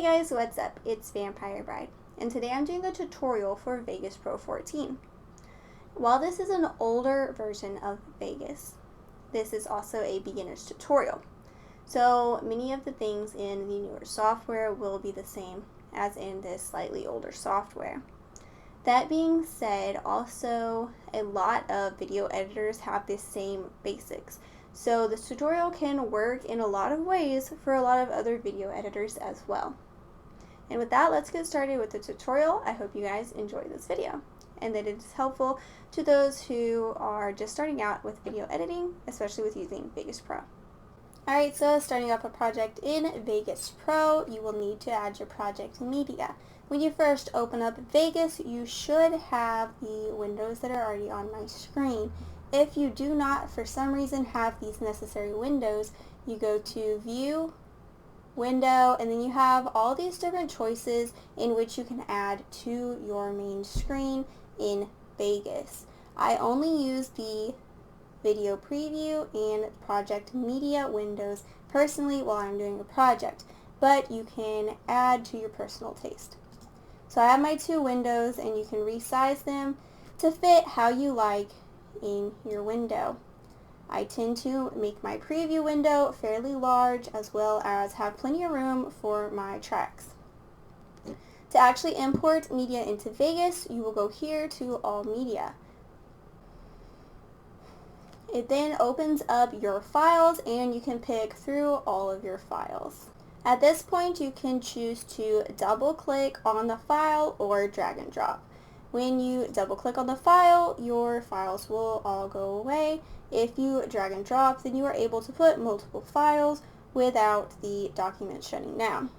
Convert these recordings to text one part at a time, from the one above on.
guys, what's up? It's Vampire Bride, and today I'm doing a tutorial for Vegas Pro 14. While this is an older version of Vegas, this is also a beginner's tutorial. So many of the things in the newer software will be the same as in this slightly older software. That being said, also a lot of video editors have the same basics. So this tutorial can work in a lot of ways for a lot of other video editors as well. And with that, let's get started with the tutorial. I hope you guys enjoy this video and that it is helpful to those who are just starting out with video editing, especially with using Vegas Pro. Alright, so starting up a project in Vegas Pro, you will need to add your project media. When you first open up Vegas, you should have the windows that are already on my screen. If you do not, for some reason, have these necessary windows, you go to View, Window, and then you have all these different choices in which you can add to your main screen in Vegas. I only use the video preview and project media windows personally while I'm doing a project, but you can add to your personal taste. So I have my two windows and you can resize them to fit how you like in your window. I tend to make my preview window fairly large as well as have plenty of room for my tracks. To actually import media into Vegas, you will go here to All Media. It then opens up your files and you can pick through all of your files. At this point, you can choose to double click on the file or drag and drop. When you double click on the file, your files will all go away. If you drag and drop, then you are able to put multiple files without the document shutting down.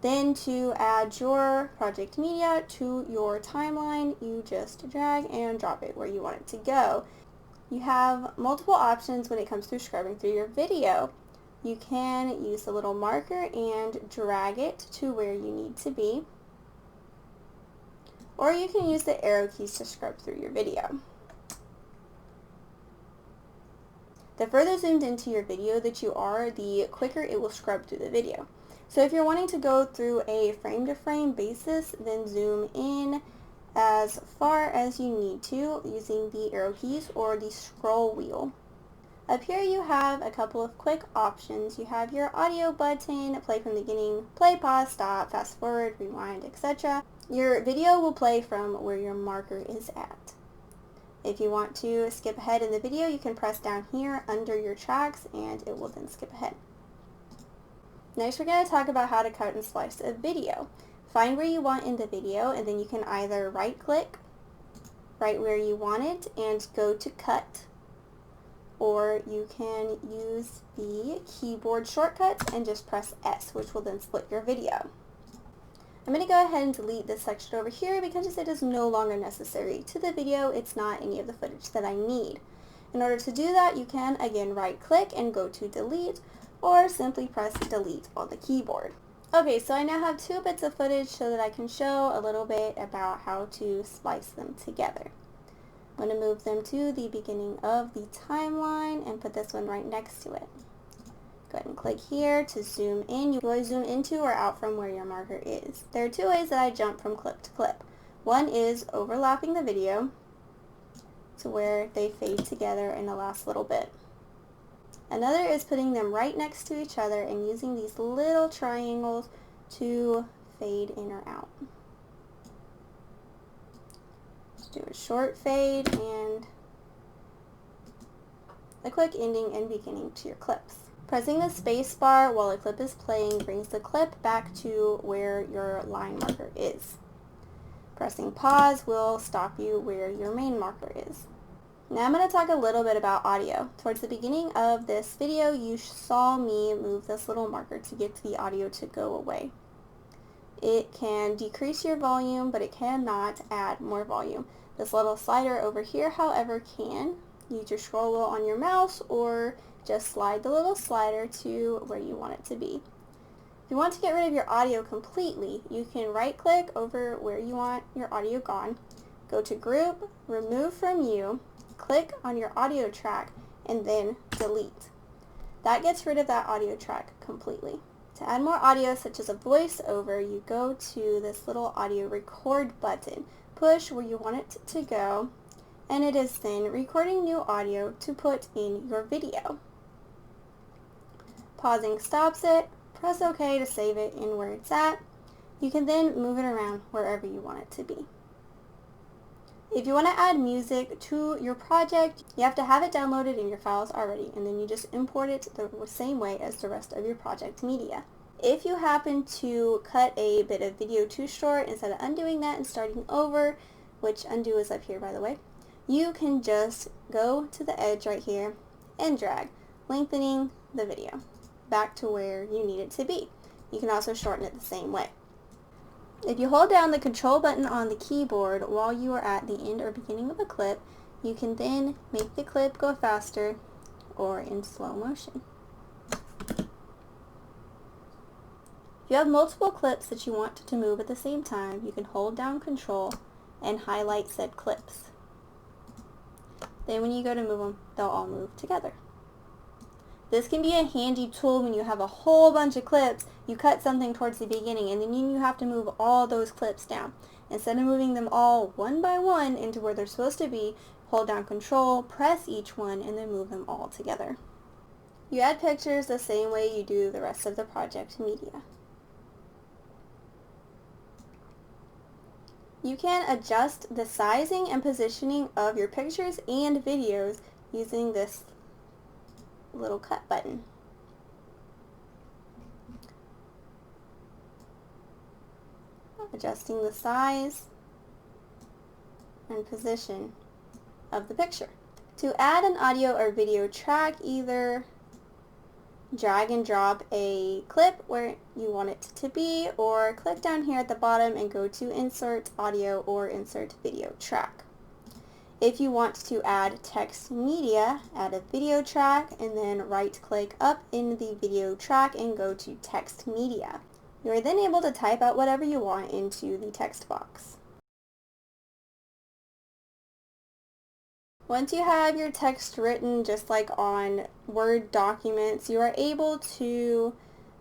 Then to add your project media to your timeline, you just drag and drop it where you want it to go. You have multiple options when it comes to scrubbing through your video. You can use the little marker and drag it to where you need to be. Or you can use the arrow keys to scrub through your video. The further zoomed into your video that you are, the quicker it will scrub through the video. So if you're wanting to go through a frame-to-frame basis, then zoom in as far as you need to using the arrow keys or the scroll wheel. Up here you have a couple of quick options. You have your audio button, play from the beginning, play, pause, stop, fast forward, rewind, etc. Your video will play from where your marker is at. If you want to skip ahead in the video, you can press down here under your tracks and it will then skip ahead. Next, we're going to talk about how to cut and slice a video. Find where you want in the video and then you can either right click right where you want it and go to cut, or you can use the keyboard shortcut and just press S, which will then split your video. I'm going to go ahead and delete this section over here because it is no longer necessary to the video. It's not any of the footage that I need. In order to do that, you can again right click and go to delete, or simply press delete on the keyboard. Okay, so I now have two bits of footage so that I can show a little bit about how to splice them together. I'm going to move them to the beginning of the timeline and put this one right next to it. Go ahead and click here to zoom in. You always zoom into or out from where your marker is. There are two ways that I jump from clip to clip. One is overlapping the video to where they fade together in the last little bit. Another is putting them right next to each other and using these little triangles to fade in or out. Just do a short fade and a quick ending and beginning to your clips. Pressing the space bar while a clip is playing brings the clip back to where your line marker is. Pressing pause will stop you where your main marker is. Now I'm going to talk a little bit about audio. Towards the beginning of this video, you saw me move this little marker to get the audio to go away. It can decrease your volume, but it cannot add more volume. This little slider over here, however, can. Use your scroll wheel on your mouse or just slide the little slider to where you want it to be. If you want to get rid of your audio completely, you can right click over where you want your audio gone, go to Group, Remove from You, click on your audio track, and then delete. That gets rid of that audio track completely. To add more audio, such as a voiceover, you go to this little audio record button. Push where you want it to go, and it is then recording new audio to put in your video. Pausing stops it. Press OK to save it in where it's at. You can then move it around wherever you want it to be. If you want to add music to your project, you have to have it downloaded in your files already, and then you just import it the same way as the rest of your project media. If you happen to cut a bit of video too short, instead of undoing that and starting over, which undo is up here by the way, you can just go to the edge right here and drag, lengthening the video back to where you need it to be. You can also shorten it the same way. If you hold down the control button on the keyboard while you are at the end or beginning of a clip, you can then make the clip go faster or in slow motion. If you have multiple clips that you want to move at the same time, you can hold down control and highlight said clips. Then when you go to move them, they'll all move together. This can be a handy tool when you have a whole bunch of clips, you cut something towards the beginning, and then you have to move all those clips down. Instead of moving them all one by one into where they're supposed to be, hold down control, press each one, and then move them all together. You add pictures the same way you do the rest of the project media. You can adjust the sizing and positioning of your pictures and videos using this little cut button. Adjusting the size and position of the picture. To add an audio or video track, either drag and drop a clip where you want it to be, or click down here at the bottom and go to Insert Audio or Insert Video Track. If you want to add text media, add a video track and then right click up in the video track and go to text media. You are then able to type out whatever you want into the text box. Once you have your text written just like on Word documents, you are able to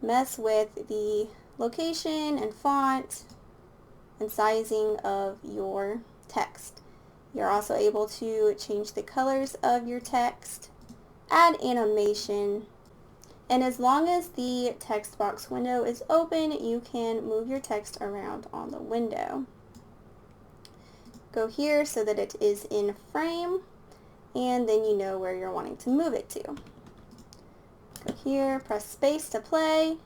mess with the location and font and sizing of your text. You're also able to change the colors of your text, add animation, and as long as the text box window is open, you can move your text around on the window. Go here so that it is in frame, and then you know where you're wanting to move it to. Go here, press space to play,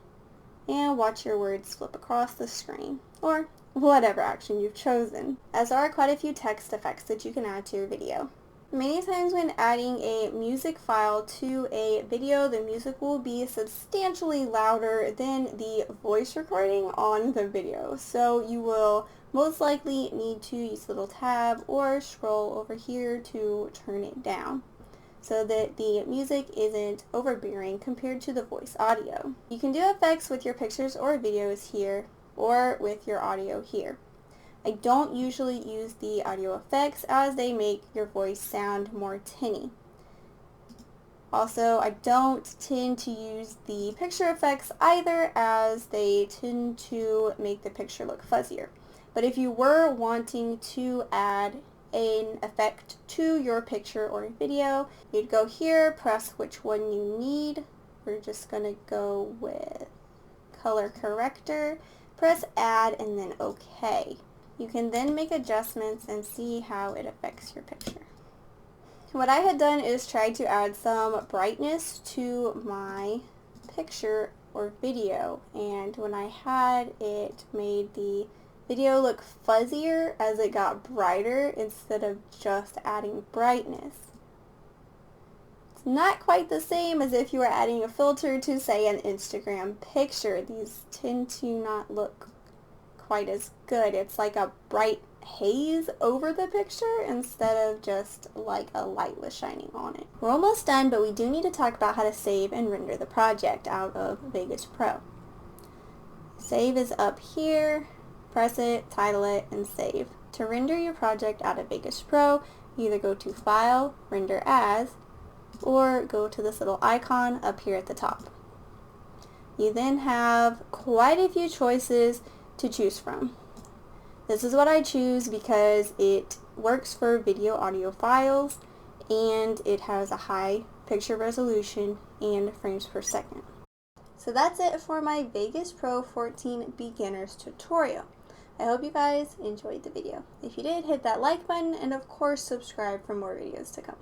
and watch your words flip across the screen, or whatever action you've chosen, as there are quite a few text effects that you can add to your video. Many times when adding a music file to a video, the music will be substantially louder than the voice recording on the video. So you will most likely need to use the little tab or scroll over here to turn it down so that the music isn't overbearing compared to the voice audio. You can do effects with your pictures or videos here, or with your audio here. I don't usually use the audio effects as they make your voice sound more tinny. Also, I don't tend to use the picture effects either, as they tend to make the picture look fuzzier. But if you were wanting to add an effect to your picture or video, you'd go here, press which one you need. We're just going to go with color corrector. Press add and then OK. You can then make adjustments and see how it affects your picture. What I had done is try to add some brightness to my picture or video, and when I had it made the video look fuzzier as it got brighter instead of just adding brightness. It's not quite the same as if you were adding a filter to, say, an Instagram picture. These tend to not look quite as good. It's like a bright haze over the picture instead of just like a light was shining on it. We're almost done, but we do need to talk about how to save and render the project out of Vegas Pro. Save is up here. Press it, title it, and save. To render your project out of Vegas Pro, you either go to File, Render As, or go to this little icon up here at the top. You then have quite a few choices to choose from. This is what I choose because it works for video audio files and it has a high picture resolution and frames per second. So that's it for my Vegas Pro 14 beginners tutorial. I hope you guys enjoyed the video. If you did, hit that like button and of course subscribe for more videos to come.